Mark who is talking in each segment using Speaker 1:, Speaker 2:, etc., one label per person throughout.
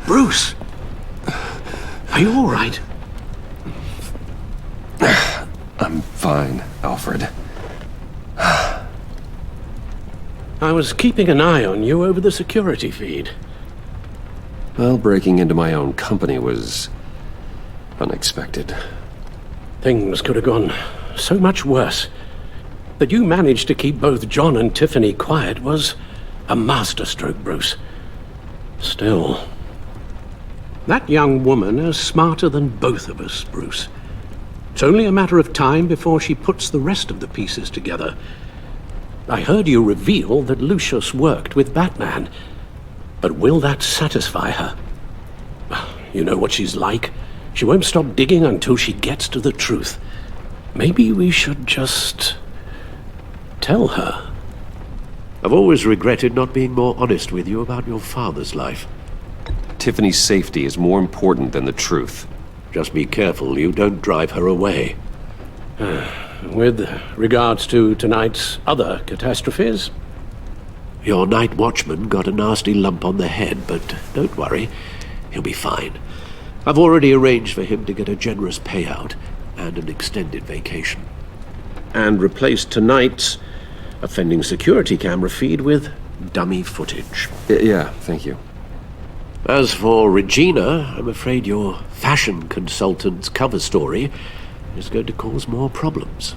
Speaker 1: Bruce! Are you all right?
Speaker 2: I'm fine, Alfred.
Speaker 1: I was keeping an eye on you over the security feed.
Speaker 2: Well, breaking into my own company was unexpected.
Speaker 1: Things could have gone so much worse. That you managed to keep both John and Tiffany quiet was a masterstroke, Bruce. Still, that young woman is smarter than both of us, Bruce. It's only a matter of time before she puts the rest of the pieces together. I heard you reveal that Lucius worked with Batman. But will that satisfy her? You know what she's like. She won't stop digging until she gets to the truth. Maybe we should just tell her. I've always regretted not being more honest with you about your father's life.
Speaker 2: Tiffany's safety is more important than the truth.
Speaker 1: Just be careful you don't drive her away. With regards to tonight's other catastrophes, your night watchman got a nasty lump on the head, but don't worry, he'll be fine. I've already arranged for him to get a generous payout and an extended vacation. And replaced tonight's offending security camera feed with dummy footage.
Speaker 2: Yeah, thank you.
Speaker 1: As for Regina, I'm afraid your fashion consultant's cover story is going to cause more problems.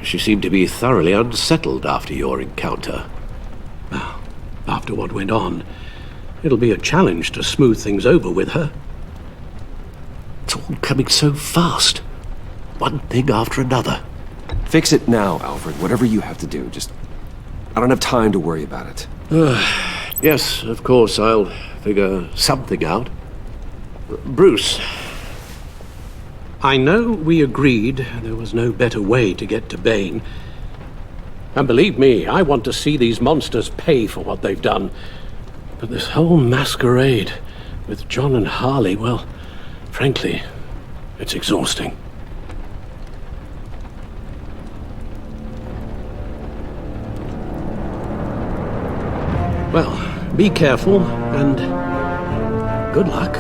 Speaker 1: She seemed to be thoroughly unsettled after your encounter. Well, after what went on, it'll be a challenge to smooth things over with her. It's all coming so fast. One thing after another.
Speaker 2: Fix it now, Alfred. Whatever you have to do. Just... I don't have time to worry about it.
Speaker 1: Yes, of course, I'll figure something out. Bruce, I know we agreed there was no better way to get to Bane. And believe me, I want to see these monsters pay for what they've done. But this whole masquerade with John and Harley, well, frankly, it's exhausting. Well, be careful and good luck.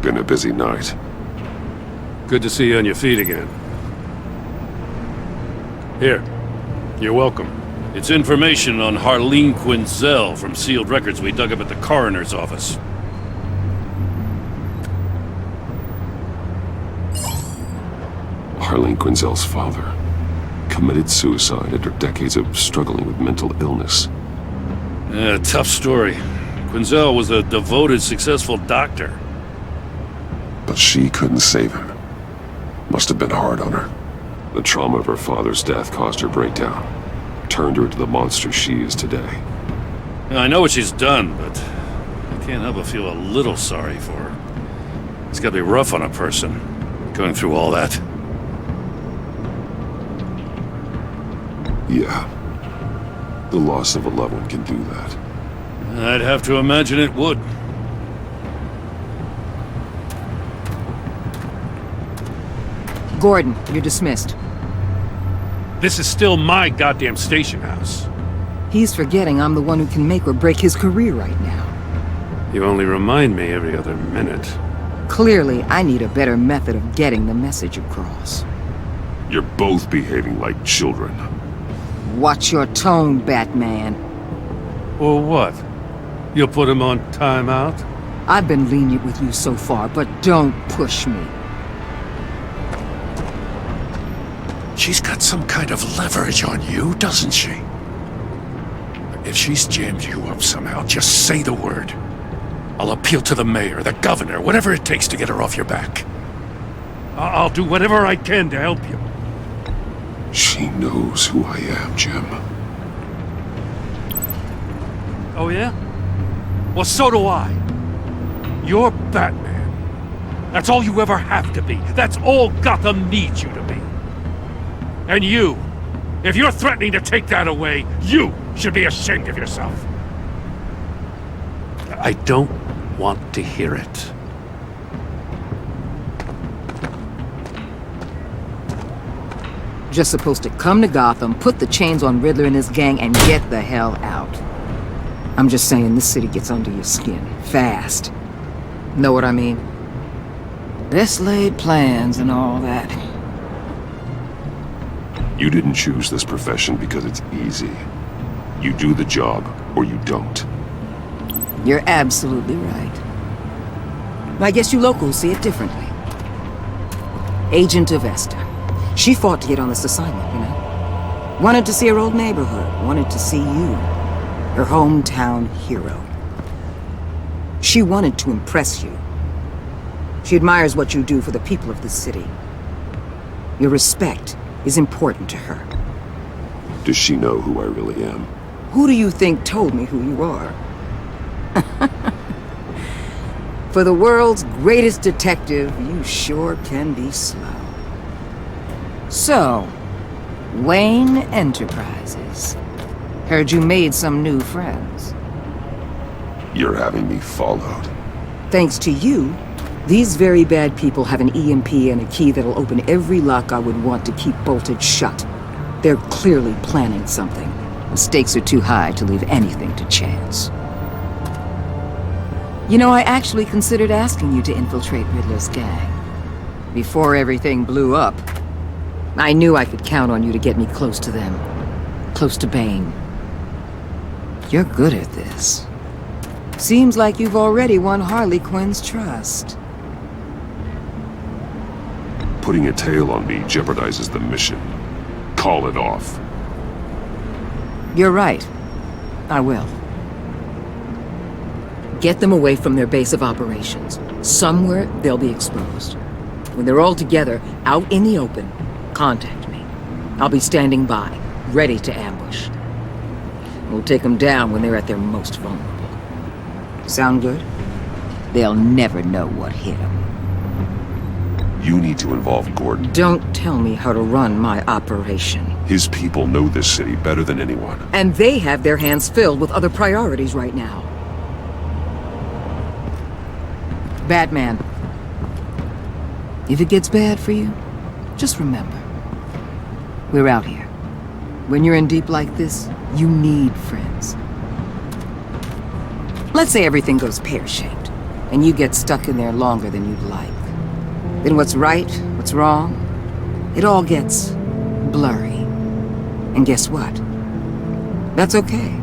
Speaker 3: Been a busy night.
Speaker 4: Good to see you on your feet again. Here, you're welcome. It's information on Harleen Quinzel from sealed records we dug up at the coroner's office.
Speaker 3: Harleen Quinzel's father committed suicide after decades of struggling with mental illness.
Speaker 4: Yeah, tough story. Quinzel was a devoted, successful doctor.
Speaker 3: But she couldn't save him. Must have been hard on her. The trauma of her father's death caused her breakdown. Turned her into the monster she is today.
Speaker 4: I know what she's done, but I can't help but feel a little sorry for her. It's gotta be rough on a person, going through all that.
Speaker 3: Yeah. The loss of a loved one can do that.
Speaker 4: I'd have to imagine it would.
Speaker 5: Gordon, you're dismissed.
Speaker 4: This is still my goddamn station house.
Speaker 5: He's forgetting I'm the one who can make or break his career right now.
Speaker 4: You only remind me every other minute.
Speaker 5: Clearly, I need a better method of getting the message across.
Speaker 3: You're both behaving like children.
Speaker 5: Watch your tone, Batman.
Speaker 4: Or what? You'll put him on timeout?
Speaker 5: I've been lenient with you so far, but don't push me.
Speaker 6: She's got some kind of leverage on you, doesn't she? If she's jammed you up somehow, just say the word. I'll appeal to the mayor, the governor, whatever it takes to get her off your back.
Speaker 4: I'll do whatever I can to help you.
Speaker 3: She knows who I am, Jim.
Speaker 4: Oh yeah? Well, so do I. You're Batman.
Speaker 6: That's all you ever have to be. That's all Gotham needs you to be. And you, if you're threatening to take that away, you should be ashamed of yourself. I don't want to hear it.
Speaker 5: Just supposed to come to Gotham, put the chains on Riddler and his gang, and get the hell out. I'm just saying, this city gets under your skin. Fast. Know what I mean? Best laid plans and all that.
Speaker 3: You didn't choose this profession because it's easy. You do the job, or you don't.
Speaker 5: You're absolutely right. I guess you locals see it differently. Agent of Vesta. She fought to get on this assignment, you know? Wanted to see her old neighborhood. Wanted to see you. Her hometown hero. She wanted to impress you. She admires what you do for the people of this city. Your respect is important to her.
Speaker 3: Does she know who I really am?
Speaker 5: Who do you think told me who you are? For the world's greatest detective, you sure can be slow. So, Wayne Enterprises. Heard you made some new friends.
Speaker 3: You're having me followed.
Speaker 5: Thanks to you, these very bad people have an EMP and a key that'll open every lock I would want to keep bolted shut. They're clearly planning something. The stakes are too high to leave anything to chance. You know, I actually considered asking you to infiltrate Riddler's gang. Before everything blew up, I knew I could count on you to get me close to them. Close to Bane. You're good at this. Seems like you've already won Harley Quinn's trust.
Speaker 3: Putting a tail on me jeopardizes the mission. Call it off.
Speaker 5: You're right. I will. Get them away from their base of operations. Somewhere they'll be exposed. When they're all together, out in the open, contact me. I'll be standing by, ready to ambush. We'll take them down when they're at their most vulnerable. Sound good? They'll never know what hit them.
Speaker 3: You need to involve Gordon.
Speaker 5: Don't tell me how to run my operation.
Speaker 3: His people know this city better than anyone.
Speaker 5: And they have their hands filled with other priorities right now. Batman. If it gets bad for you, just remember. We're out here. When you're in deep like this, you need friends. Let's say everything goes pear-shaped, and you get stuck in there longer than you'd like. Then what's right, what's wrong, it all gets blurry. And guess what? That's okay.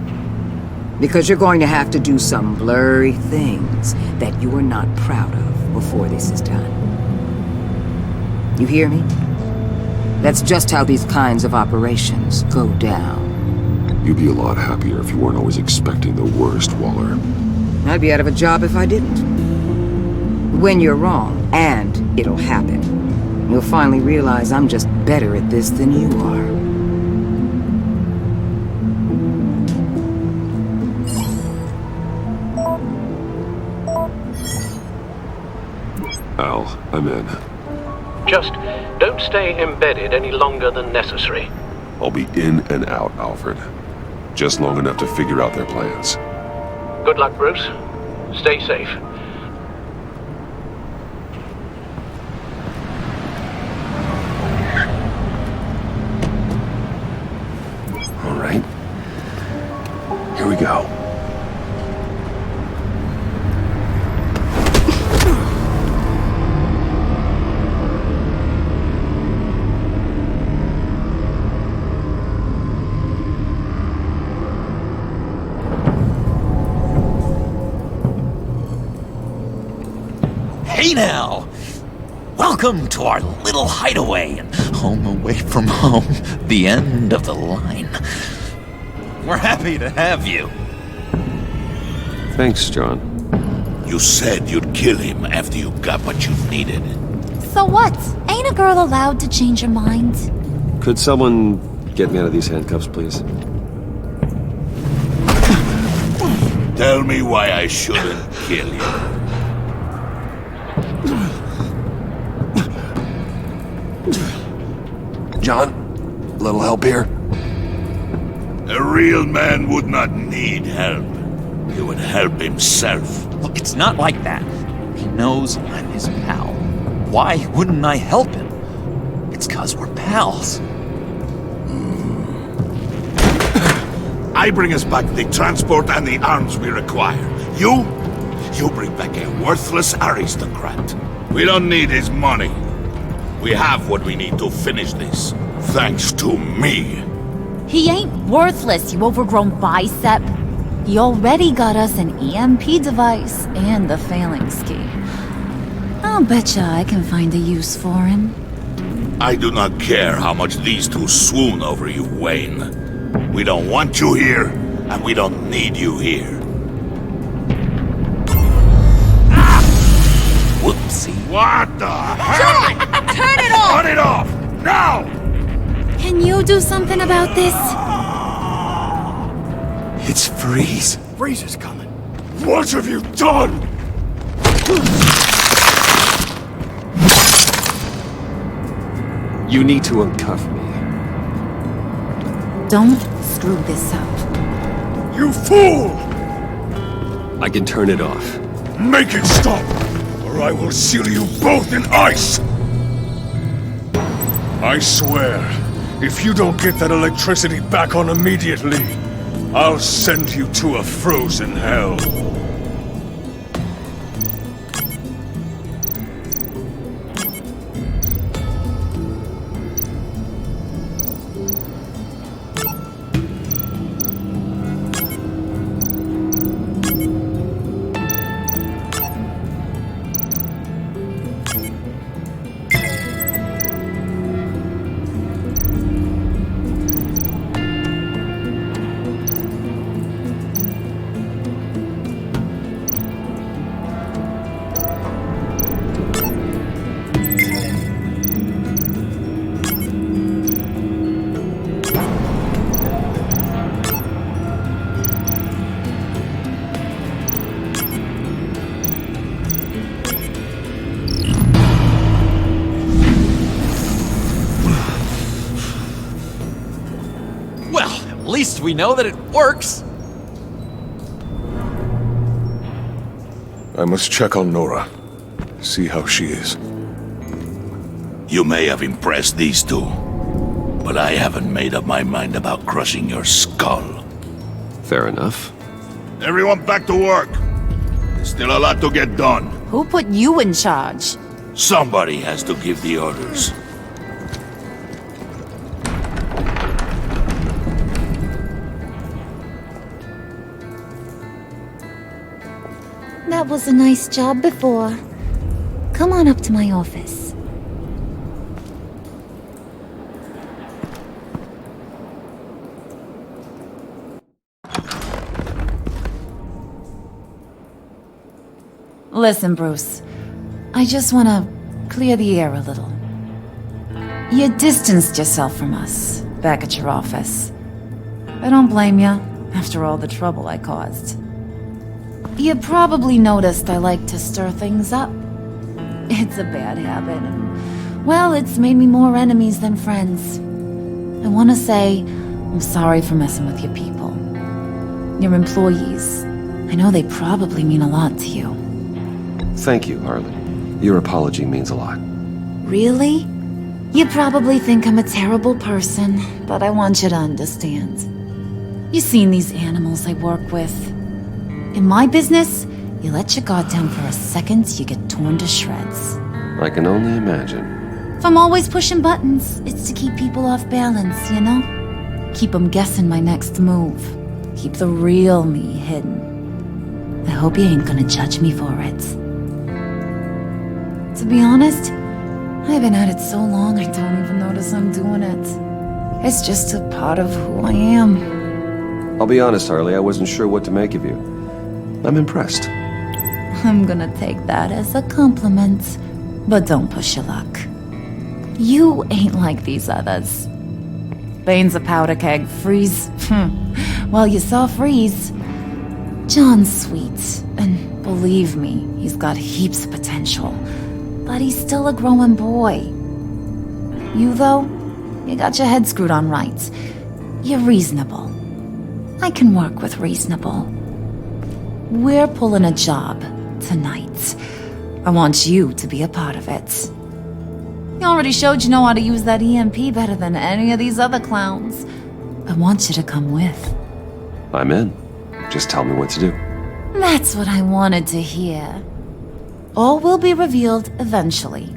Speaker 5: Because you're going to have to do some blurry things that you are not proud of before this is done. You hear me? That's just how these kinds of operations go down.
Speaker 3: You'd be a lot happier if you weren't always expecting the worst, Waller.
Speaker 5: I'd be out of a job if I didn't. When you're wrong, and it'll happen, you'll finally realize I'm just better at this than you are.
Speaker 3: Al, I'm in.
Speaker 1: Just don't stay embedded any longer than necessary.
Speaker 3: I'll be in and out, Alfred. Just long enough to figure out their plans.
Speaker 1: Good luck, Bruce. Stay safe.
Speaker 3: All right. Here we go.
Speaker 7: Hey now! Welcome to our little hideaway and home away from home, the end of the line. We're happy to have you.
Speaker 2: Thanks, John.
Speaker 6: You said you'd kill him after you got what you needed.
Speaker 8: So what? Ain't a girl allowed to change her mind?
Speaker 2: Could someone get me out of these handcuffs, please?
Speaker 6: Tell me why I shouldn't kill you.
Speaker 2: John, a little help here?
Speaker 9: A real man would not need help. He would help himself.
Speaker 7: Look, it's not like that. He knows I'm his pal. Why wouldn't I help him? It's 'cause we're pals.
Speaker 9: I bring us back the transport and the arms we require. You bring back a worthless aristocrat. We don't need his money. We have what we need to finish this, thanks to me.
Speaker 8: He ain't worthless, you overgrown bicep. He already got us an EMP device and the phalanx key. I'll betcha I can find a use for him.
Speaker 9: I do not care how much these two swoon over you, Wayne. We don't want you here, and we don't need you here. Ah!
Speaker 7: Whoopsie.
Speaker 9: What the hell?
Speaker 8: John! Turn it off!
Speaker 9: Cut it off! Now!
Speaker 8: Can you do something about this?
Speaker 2: It's Freeze.
Speaker 9: Freeze is coming. What have you done?
Speaker 2: You need to uncuff me.
Speaker 8: Don't screw this up.
Speaker 9: You fool!
Speaker 2: I can turn it off.
Speaker 9: Make it stop, or I will seal you both in ice! I swear, if you don't get that electricity back on immediately, I'll send you to a frozen hell.
Speaker 7: At least we know that it works.
Speaker 9: I must check on Nora. See how she is.
Speaker 10: You may have impressed these two, but I haven't made up my mind about crushing your skull.
Speaker 2: Fair enough.
Speaker 9: Everyone back to work. There's still a lot to get done.
Speaker 8: Who put you in charge?
Speaker 10: Somebody has to give the orders.
Speaker 8: That was a nice job before. Come on up to my office. Listen, Bruce. I just want to clear the air a little. You distanced yourself from us back at your office. I don't blame you, after all the trouble I caused. You probably noticed I like to stir things up. It's a bad habit, and, well, it's made me more enemies than friends. I want to say I'm sorry for messing with your people. Your employees. I know they probably mean a lot to you.
Speaker 2: Thank you, Harley. Your apology means a lot.
Speaker 8: Really? You probably think I'm a terrible person, but I want you to understand. You've seen these animals I work with. In my business, you let your guard down for a second, you get torn to shreds.
Speaker 2: I can only imagine.
Speaker 8: If I'm always pushing buttons, it's to keep people off balance, you know? Keep them guessing my next move. Keep the real me hidden. I hope you ain't gonna judge me for it. To be honest, I've been at it so long I don't even notice I'm doing it. It's just a part of who I am.
Speaker 2: I'll be honest, Harley, I wasn't sure what to make of you. I'm impressed.
Speaker 8: I'm gonna take that as a compliment, but don't push your luck. You ain't like these others. Bane's a powder keg, Freeze. Well, you saw Freeze. John's sweet, and believe me, he's got heaps of potential. But he's still a growing boy. You, though, you got your head screwed on right. You're reasonable. I can work with reasonable. We're pulling a job tonight. I want you to be a part of it. You already showed you know how to use that EMP better than any of these other clowns. I want you to come with.
Speaker 2: I'm in. Just tell me what to do.
Speaker 8: That's what I wanted to hear. All will be revealed eventually.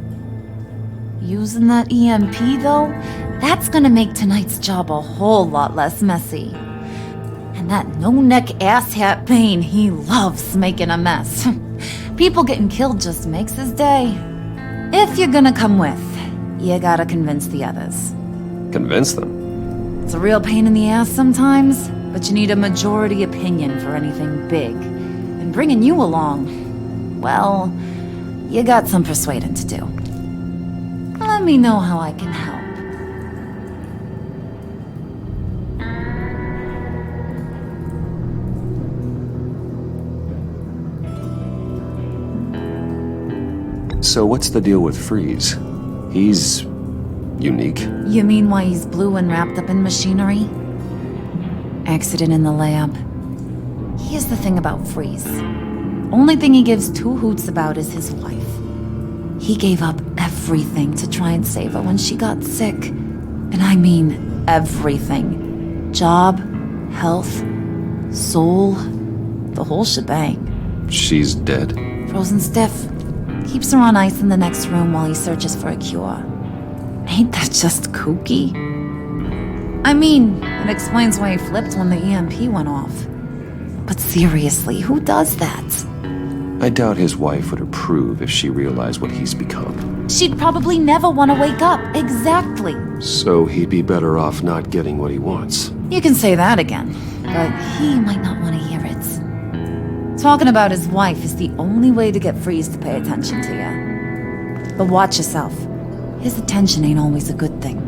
Speaker 8: Using that EMP, though, that's gonna make tonight's job a whole lot less messy. And that no-neck asshat Bane, he loves making a mess. People getting killed just makes his day. If you're gonna come with, you gotta convince the others.
Speaker 2: Convince them?
Speaker 8: It's a real pain in the ass sometimes, but you need a majority opinion for anything big. And bringing you along, well, you got some persuading to do. Let me know how I can help.
Speaker 2: So what's the deal with Freeze? He's unique.
Speaker 8: You mean why he's blue and wrapped up in machinery? Accident in the lab. Here's the thing about Freeze. Only thing he gives two hoots about is his wife. He gave up everything to try and save her when she got sick. And I mean everything. Job, health, soul, the whole shebang.
Speaker 2: She's dead?
Speaker 8: Frozen stiff. Keeps her on ice in the next room while he searches for a cure. Ain't that just kooky? I mean, it explains why he flipped when the EMP went off. But seriously, who does that?
Speaker 2: I doubt his wife would approve if she realized what he's become.
Speaker 8: She'd probably never want to wake up. Exactly.
Speaker 2: So he'd be better off not getting what he wants.
Speaker 8: You can say that again, but he might not want to hear it. Talking about his wife is the only way to get Freeze to pay attention to you. But watch yourself. His attention ain't always a good thing.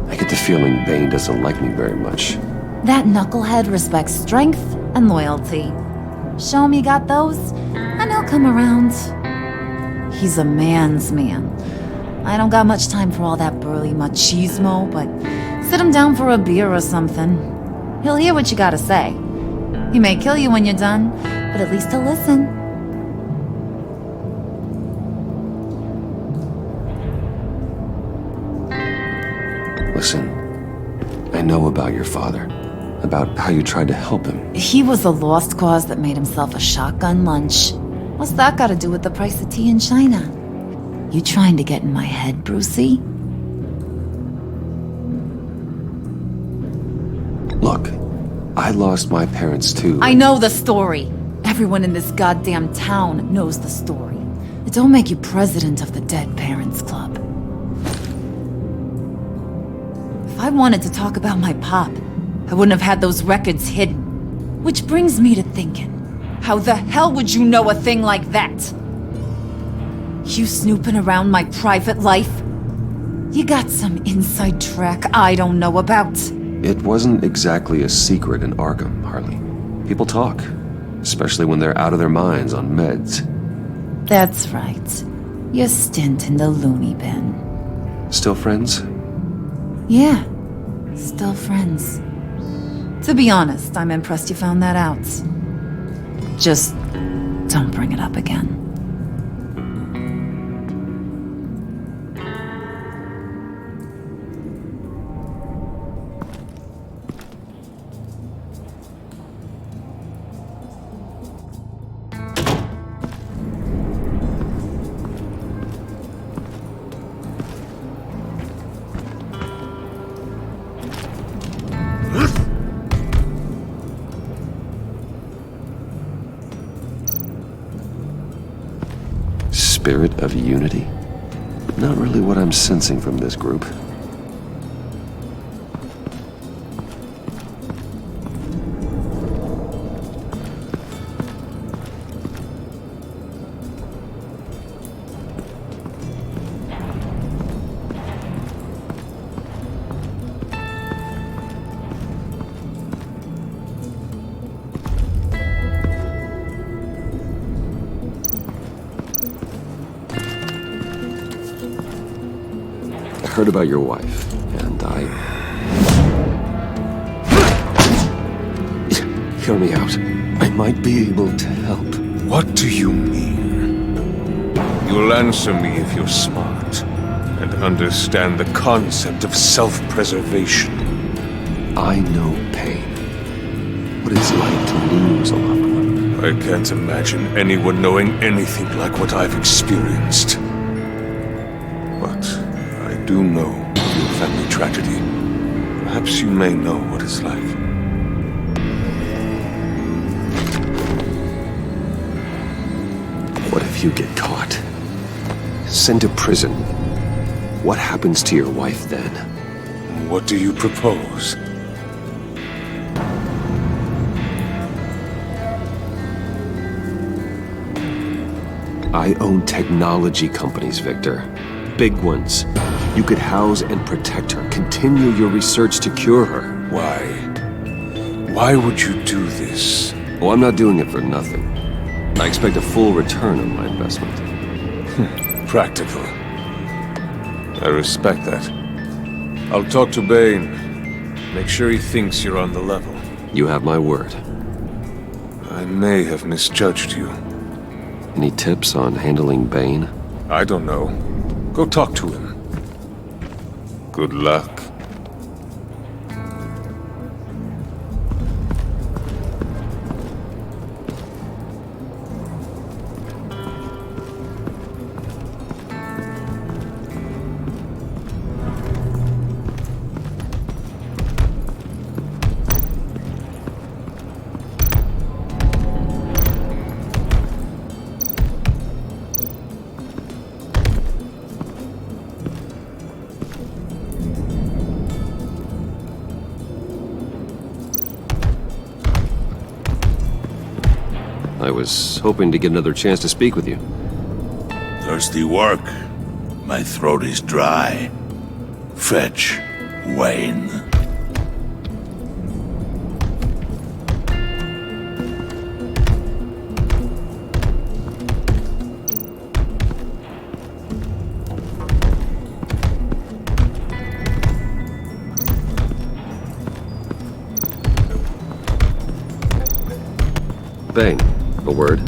Speaker 2: I get the feeling Bane doesn't like me very much.
Speaker 8: That knucklehead respects strength and loyalty. Show him you got those, and he'll come around. He's a man's man. I don't got much time for all that burly machismo, but sit him down for a beer or something. He'll hear what you gotta say. He may kill you when you're done, but at least he'll listen.
Speaker 2: Listen, I know about your father. About how you tried to help him.
Speaker 8: He was a lost cause that made himself a shotgun lunch. What's that got to do with the price of tea in China? You trying to get in my head, Brucey?
Speaker 2: Look, I lost my parents too.
Speaker 8: I know the story. Everyone in this goddamn town knows the story. It don't make you president of the Dead Parents Club. If I wanted to talk about my pop, I wouldn't have had those records hidden. Which brings me to thinking, how the hell would you know a thing like that? You snooping around my private life? You got some inside track I don't know about.
Speaker 2: It wasn't exactly a secret in Arkham, Harley. People talk, especially when they're out of their minds on meds.
Speaker 8: That's right. Your stint in the loony bin.
Speaker 2: Still friends?
Speaker 8: Yeah, still friends. To be honest, I'm impressed you found that out. Just don't bring it up again.
Speaker 2: Spirit of unity? Not really what I'm sensing from this group. heard about your wife, and Hear me out. I might be able to help.
Speaker 11: What do you mean? You'll answer me if you're smart and understand the concept of self-preservation.
Speaker 2: I know pain. What it's like to lose a loved one.
Speaker 11: I can't imagine anyone knowing anything like what I've experienced. But I do know of your family tragedy. Perhaps you may know what it's like.
Speaker 2: What if you get caught? Sent to prison? What happens to your wife then?
Speaker 11: What do you propose?
Speaker 2: I own technology companies, Victor. Big ones. You could house and protect her. Continue your research to cure her.
Speaker 11: Why? Why would you do this?
Speaker 2: Oh, I'm not doing it for nothing. I expect a full return on my investment.
Speaker 11: Practical. I respect that. I'll talk to Bane. Make sure he thinks you're on the level.
Speaker 2: You have my word.
Speaker 11: I may have misjudged you.
Speaker 2: Any tips on handling Bane?
Speaker 11: I don't know. Go talk to him. Good luck.
Speaker 2: I was hoping to get another chance to speak with you.
Speaker 10: Thirsty work. My throat is dry. Fetch Wayne.
Speaker 2: Bane, a word?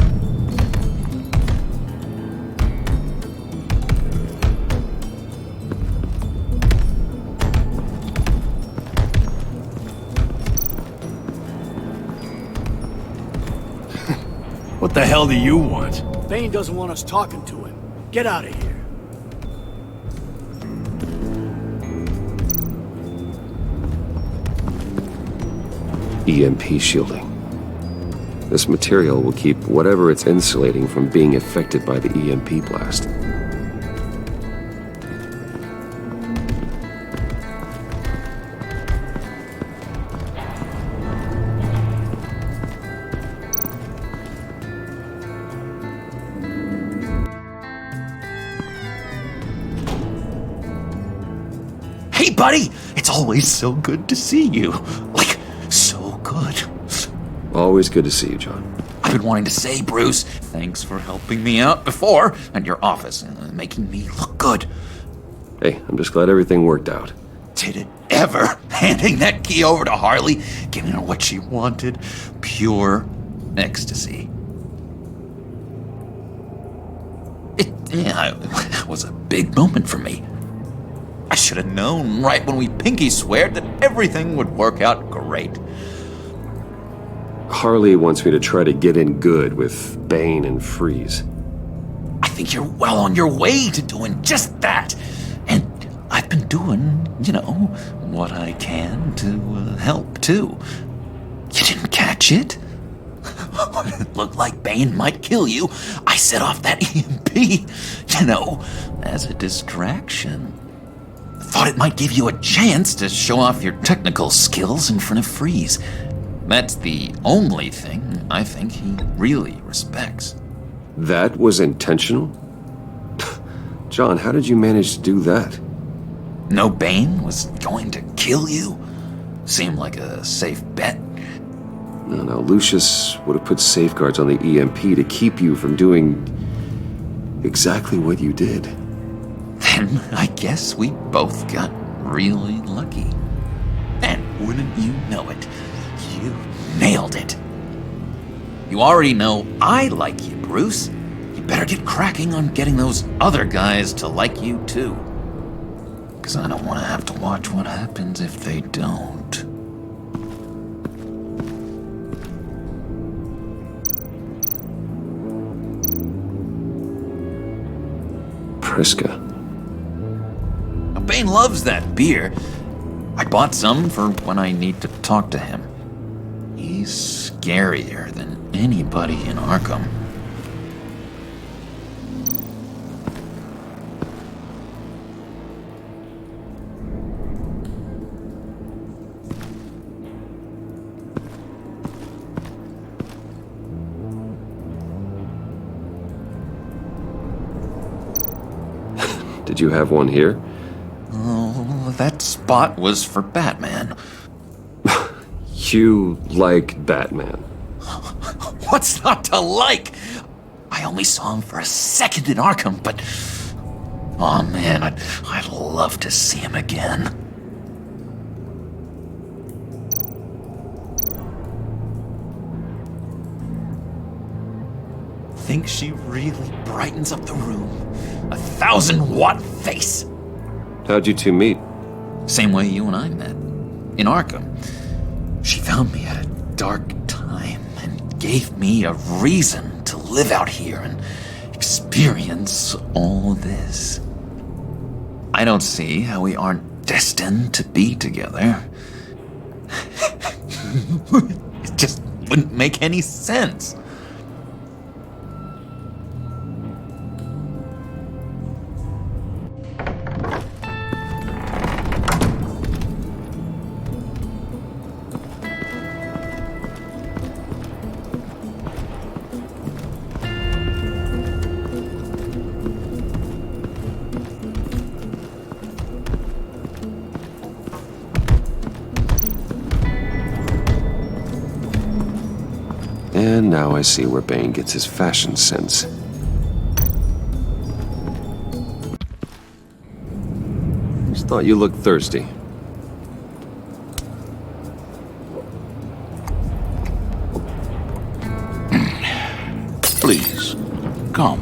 Speaker 6: What the hell do you want? Bane doesn't want us talking to him. Get out of here.
Speaker 2: EMP shielding. This material will keep whatever it's insulating from being affected by the EMP blast.
Speaker 7: Hey, buddy! It's always so good to see you. Like, so good.
Speaker 2: Always good to see you, John.
Speaker 7: I've been wanting to say, Bruce, thanks for helping me out before at your office and making me look good.
Speaker 2: Hey, I'm just glad everything worked out.
Speaker 7: Did it ever? Handing that key over to Harley, giving her what she wanted. Pure ecstasy. It was a big moment for me. I should have known right when we pinky sweared that everything would work out great.
Speaker 2: Harley wants me to try to get in good with Bane and Freeze.
Speaker 7: I think you're well on your way to doing just that. And I've been doing, what I can to help, too. You didn't catch it? When it looked like Bane might kill you, I set off that EMP, as a distraction. Thought it might give you a chance to show off your technical skills in front of Freeze. That's the only thing I think he really respects.
Speaker 2: That was intentional? John, how did you manage to do that?
Speaker 7: No Bane was going to kill you? Seemed like a safe bet.
Speaker 2: No, Lucius would have put safeguards on the EMP to keep you from doing exactly what you did.
Speaker 7: And I guess we both got really lucky. And wouldn't you know it, you nailed it. You already know I like you, Bruce. You better get cracking on getting those other guys to like you too. Because I don't want to have to watch what happens if they don't.
Speaker 2: Priska.
Speaker 7: Now, Bane loves that beer. I bought some for when I need to talk to him. He's scarier than anybody in Arkham.
Speaker 2: Did you have one here?
Speaker 7: Oh, that spot was for Batman.
Speaker 2: You like Batman?
Speaker 7: What's not to like? I only saw him for a second in Arkham, but... oh man, I'd love to see him again. Think she really brightens up the room. 1,000-watt face.
Speaker 2: How'd you two meet?
Speaker 7: Same way you and I met. In Arkham. She found me at a dark time and gave me a reason to live out here and experience all this. I don't see how we aren't destined to be together. It just wouldn't make any sense.
Speaker 2: And now I see where Bane gets his fashion sense. Just thought you looked thirsty.
Speaker 10: Please, come.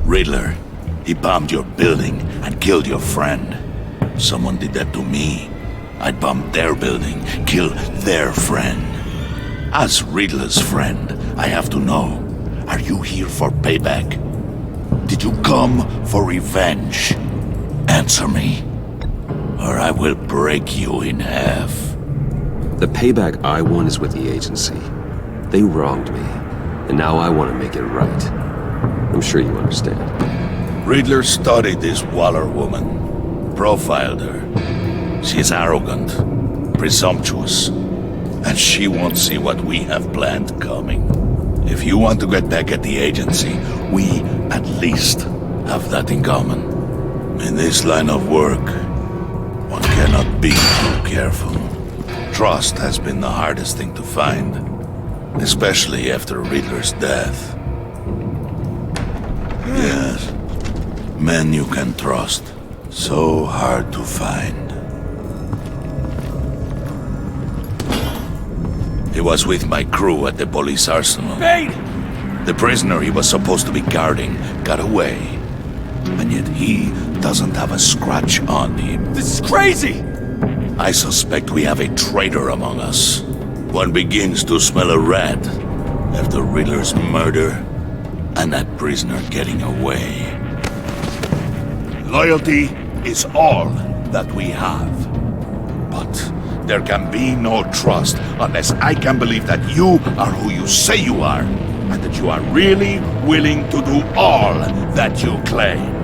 Speaker 10: Riddler, he bombed your building and killed your friend. Someone did that to me. I bombed their building, killed their friend. As Riddler's friend, I have to know, are you here for payback? Did you come for revenge? Answer me, or I will break you in half.
Speaker 2: The payback I want is with the agency. They wronged me, and now I want to make it right. I'm sure you understand.
Speaker 10: Riddler studied this Waller woman. Profiled her. She's arrogant, presumptuous, and she won't see what we have planned coming. If you want to get back at the agency, we at least have that in common. In this line of work, one cannot be too careful. Trust has been the hardest thing to find, especially after Riddler's death. Yes, men you can trust. So hard to find. He was with my crew at the police arsenal.
Speaker 6: Bane!
Speaker 10: The prisoner he was supposed to be guarding got away. And yet he doesn't have a scratch on him.
Speaker 6: This is crazy!
Speaker 10: I suspect we have a traitor among us. One begins to smell a rat after Riddler's murder and that prisoner getting away. Loyalty is all that we have. But there can be no trust unless I can believe that you are who you say you are, and that you are really willing to do all that you claim.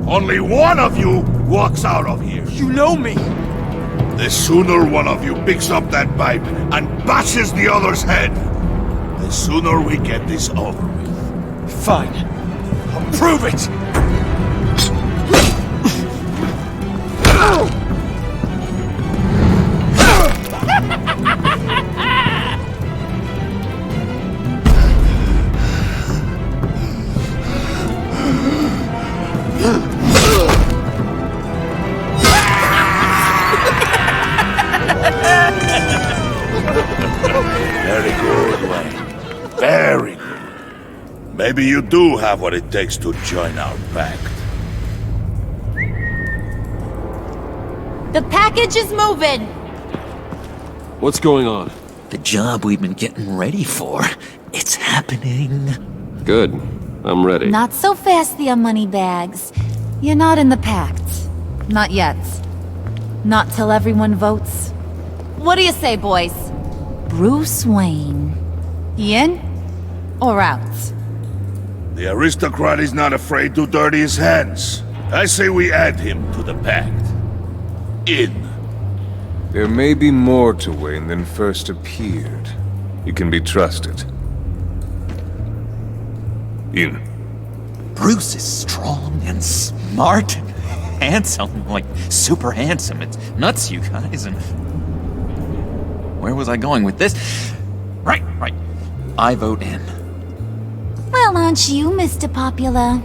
Speaker 10: Only one of you walks out of here.
Speaker 6: You know me!
Speaker 9: The sooner one of you picks up that pipe and bashes the other's head, the sooner we get this over with.
Speaker 6: Fine. I'll prove it!
Speaker 10: Very good, Wayne. Very good. Maybe you do have what it takes to join our pact.
Speaker 12: The package is moving!
Speaker 2: What's going on?
Speaker 7: The job we've been getting ready for. It's happening.
Speaker 2: Good. I'm ready.
Speaker 8: Not so fast, the Moneybags. You're not in the pact. Not yet. Not till everyone votes. What do you say, boys? Bruce Wayne. He in? Or out?
Speaker 10: The aristocrat is not afraid to dirty his hands. I say we add him to the pact. In.
Speaker 11: There may be more to Wayne than first appeared. You can be trusted. In.
Speaker 7: Bruce is strong and smart and handsome, like super handsome. It's nuts, you guys. And where was I going with this? Right. I vote in.
Speaker 8: Well, aren't you, Mr. Popular?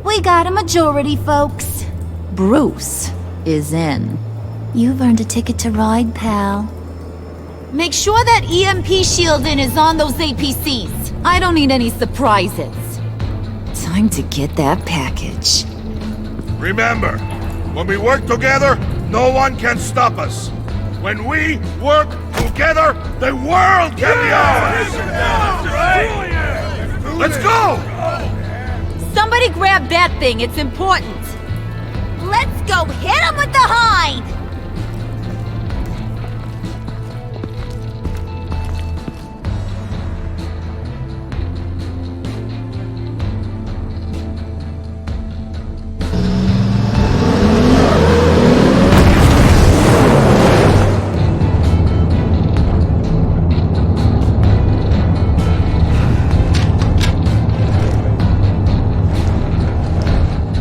Speaker 8: We got a majority, folks. Bruce is in. You've earned a ticket to ride, pal.
Speaker 12: Make sure that EMP shielding is on those APCs. I don't need any surprises.
Speaker 8: Time to get that package.
Speaker 9: Remember, when we work together, no one can stop us. When we work together, the world can be ours! Let's go!
Speaker 12: Somebody grab that thing, it's important. Let's go hit him with the hind!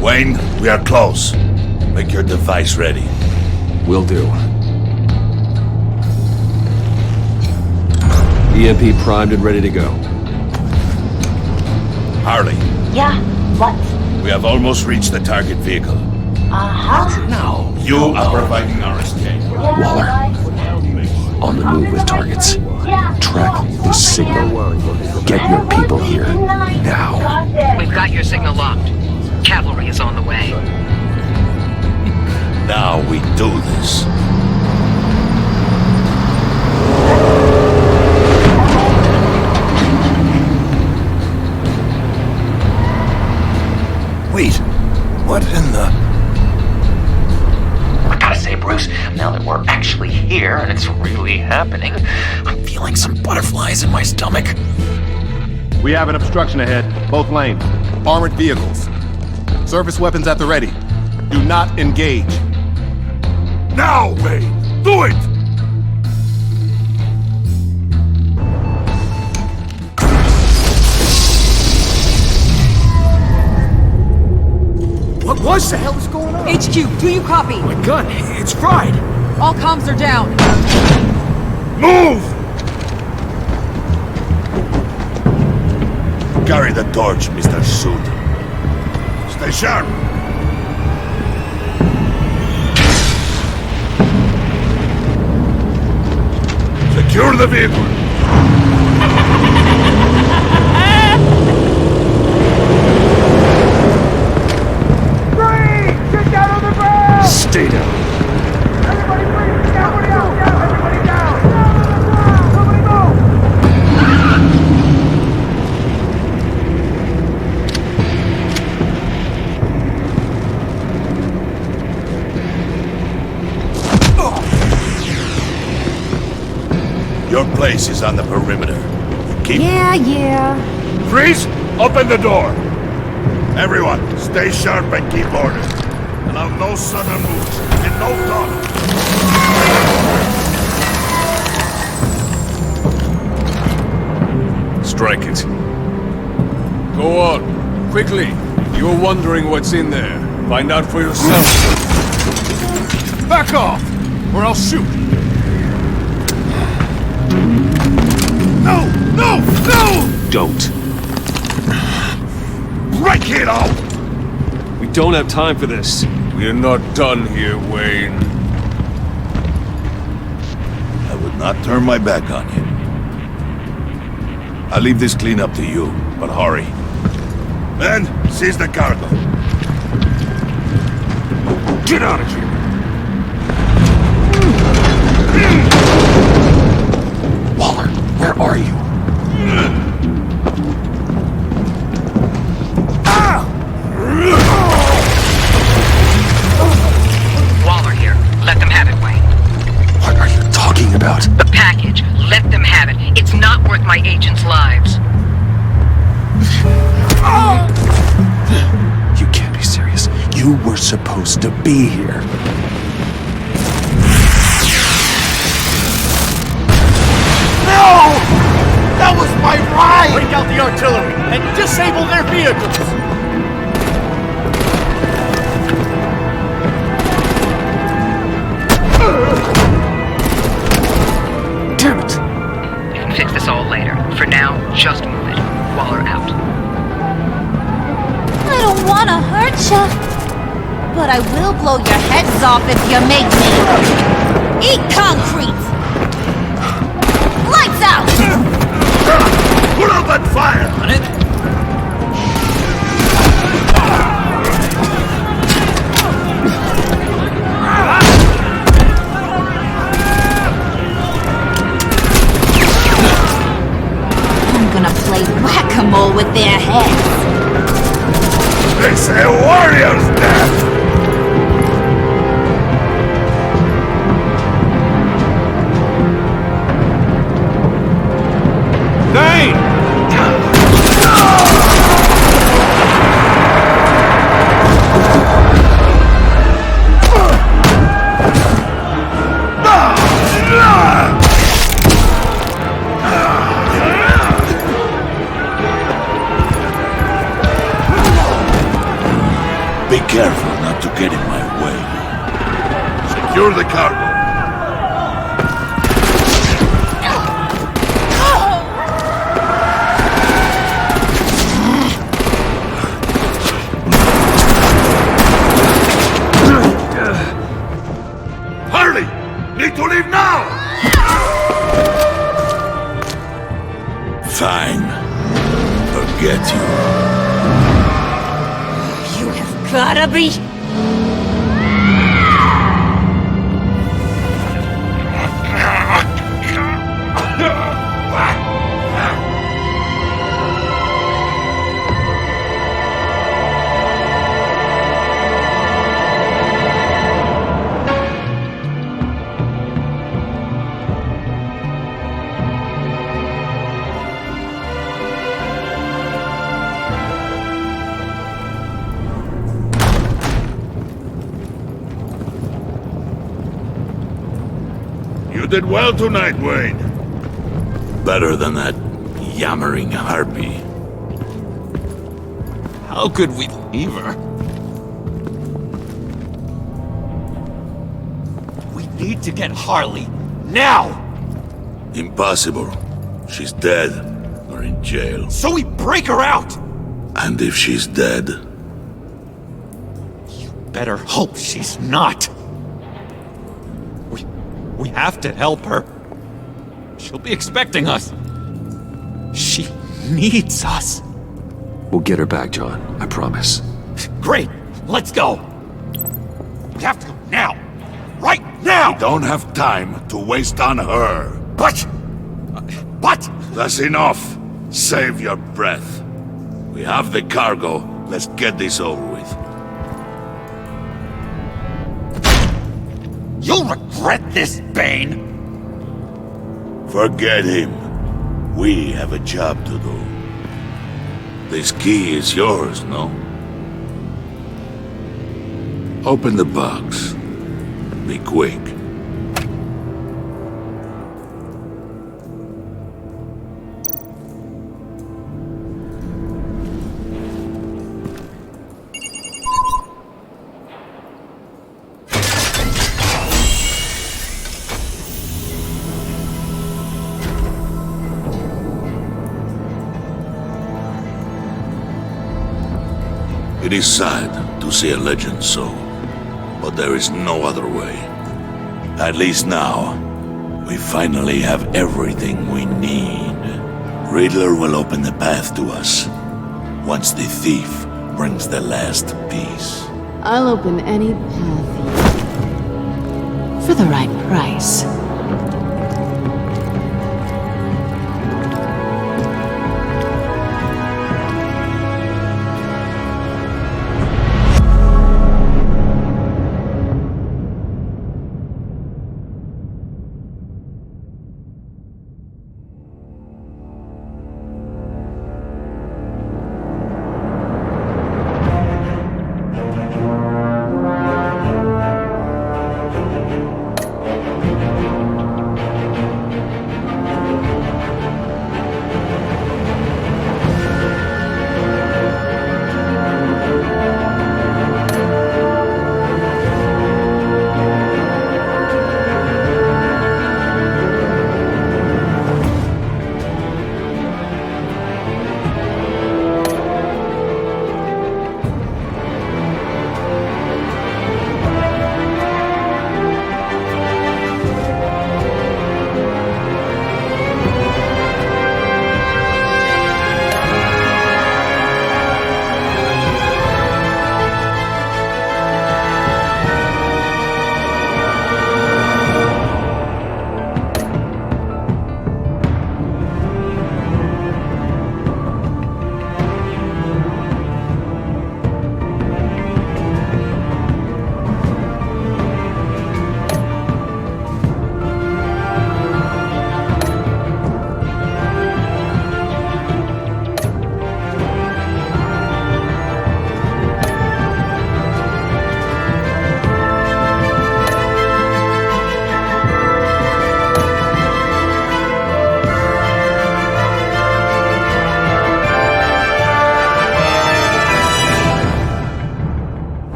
Speaker 10: Wayne, we are close. Make your device ready.
Speaker 2: Will do. EMP primed and ready to go.
Speaker 10: Harley,
Speaker 13: Yeah, what?
Speaker 10: we have almost reached the target vehicle.
Speaker 13: Uh-huh.
Speaker 10: Now, you are providing our escape.
Speaker 2: Waller. On the move with targets. Track this signal. Get your people here. Now.
Speaker 5: We've got your signal locked. Cavalry is on the way.
Speaker 10: Now we do this.
Speaker 6: Wait, what in the...
Speaker 7: I gotta say, Bruce, now that we're actually here and it's really happening, I'm feeling some butterflies in my stomach.
Speaker 14: We have an obstruction ahead, both lanes. Armored vehicles. Service weapons at the ready. Do not engage.
Speaker 9: Now, Wayne! Do it!
Speaker 1: What the hell is going on?
Speaker 5: HQ, do you copy?
Speaker 1: My gun, it's fried.
Speaker 5: All comms are down.
Speaker 9: Move!
Speaker 10: Carry the torch, Mr. Suit.
Speaker 9: Stay sharp. Secure the vehicle.
Speaker 2: Stay down.
Speaker 10: Your place is on the perimeter. Keep...
Speaker 8: Yeah.
Speaker 9: Freeze! Open the door! Everyone, stay sharp and keep order. Allow no sudden moves and no talk.
Speaker 11: Strike it. Go on. Quickly. You're wondering what's in there. Find out for yourself. Back off, or I'll shoot.
Speaker 9: No!
Speaker 2: Don't.
Speaker 9: Break it out!
Speaker 11: We
Speaker 2: don't have time for this.
Speaker 11: We're not done here, Wayne.
Speaker 9: I would not turn my back on you. I'll leave this cleanup to you, but hurry. Men, seize the cargo.
Speaker 11: Get out of here!
Speaker 7: Waller, where are you?
Speaker 5: Waller here. Let them have it, Wayne.
Speaker 2: What are you talking about?
Speaker 5: The package. Let them have it. It's not worth my agents' lives.
Speaker 2: You can't be serious. You were supposed to be here.
Speaker 9: No! That was my ride!
Speaker 6: Bring out the artillery and disable their vehicles!
Speaker 2: Damn it!
Speaker 5: We can fix this all later. For now, just move it. Waller out.
Speaker 12: I don't wanna hurt ya, but I will blow your heads off if you make me. Eat concrete! Lights out!
Speaker 9: Put out that fire!
Speaker 7: On it?
Speaker 12: I'm gonna play whack-a-mole with their heads.
Speaker 9: It's a warrior's death! Be careful not to get in my way. Secure the cargo. Hurry! Need to leave now! Fine. Forget you.
Speaker 12: Gotta be.
Speaker 9: You did well tonight, Wayne. Better than that yammering harpy.
Speaker 7: How could we leave her? We need to get Harley now!
Speaker 9: Impossible. She's dead or in jail.
Speaker 7: So we break her out!
Speaker 9: And if she's dead?
Speaker 7: You better hope she's not. We have to help her. She'll be expecting us. She needs us.
Speaker 2: We'll get her back, John. I promise.
Speaker 7: Great! Let's go! We have to go now! Right now!
Speaker 9: We don't have time to waste on her.
Speaker 7: But...
Speaker 9: That's enough. Save your breath. We have the cargo. Let's get this over with.
Speaker 7: You'll regret this, Bane!
Speaker 9: Forget him. We have a job to do. This key is yours, no? Open the box. Be quick. It is sad to see a legend so, but there is no other way. At least now, we finally have everything we need. Riddler will open the path to us, once the thief brings the last piece.
Speaker 15: I'll open any path for the right price.